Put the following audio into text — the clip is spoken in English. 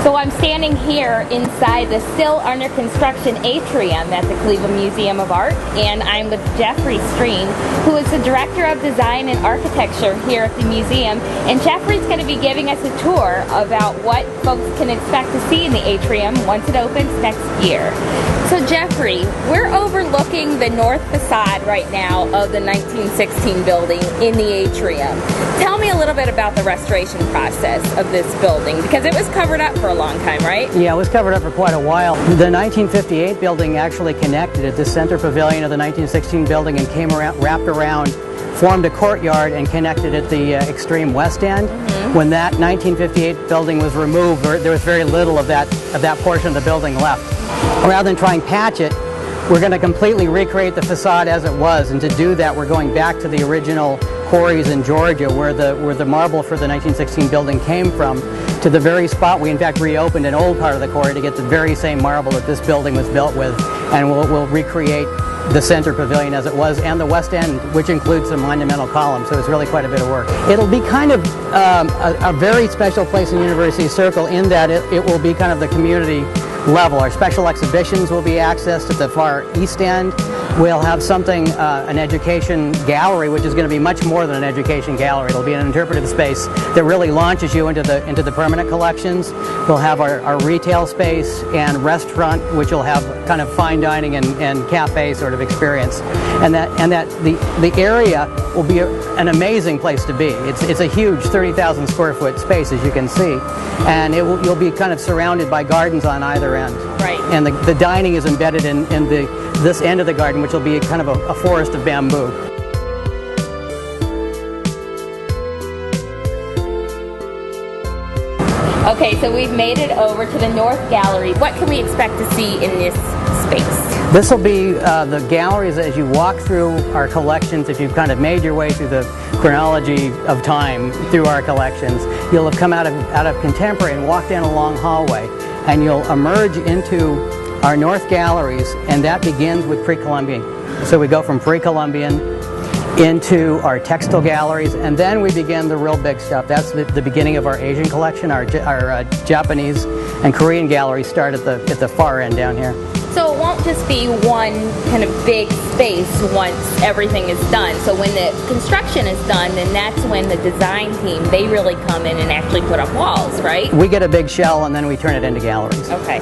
So I'm standing here inside the still under construction Atrium at the Cleveland Museum of Art, and I'm with Jeffrey Streen, who is the Director of Design and Architecture here at the museum. And Jeffrey's going to be giving us a tour about what folks can expect to see in the Atrium once it opens next year. So Jeffrey, we're overlooking the north facade right now of the 1916 building in the Atrium. Tell me a little bit about the restoration process of this building, because it was covered up for a long time, right? Yeah, it was covered up for quite a while. The 1958 building actually connected at the center pavilion of the 1916 building and came around, wrapped around, formed a courtyard and connected at the extreme west end. When that 1958 building was removed, there was very little of that portion of the building left. Rather than try and patch it, we're going to completely recreate the facade as it was, and to do that we're going back to the original quarries in Georgia where the marble for the 1916 building came from, to the very spot. We in fact reopened an old part of the quarry to get the very same marble that this building was built with, and we'll recreate the center pavilion as it was, and the west end, which includes some monumental columns, so it's really quite a bit of work. It'll be kind of a very special place in University Circle in that it will be kind of the community level. Our special exhibitions will be accessed at the far east end. We'll have something, an education gallery, which is going to be much more than an education gallery. It'll be an interpretive space that really launches you into the permanent collections. We'll have our retail space and restaurant, which will have kind of fine dining and cafe sort of experience. And that the area will be an amazing place to be. It's a huge 30,000 square foot space, as you can see, and you'll be kind of surrounded by gardens on either end. Right. And the dining is embedded in this end of the garden, which will be kind of a forest of bamboo. Okay, so we've made it over to the North Gallery. What can we expect to see in this space? This will be the galleries as you walk through our collections. If you've kind of made your way through the chronology of time through our collections, you'll have come out of contemporary and walked down a long hallway, and you'll emerge into our North Galleries, and that begins with pre-Columbian. So we go from pre-Columbian into our textile galleries, and then we begin the real big stuff. That's the beginning of our Asian collection. Our Japanese and Korean galleries start at the far end down here. So it won't just be one kind of big space once everything is done. So when the construction is done, then that's when the design team, they really come in and actually put up walls, right? We get a big shell and then we turn it into galleries. Okay.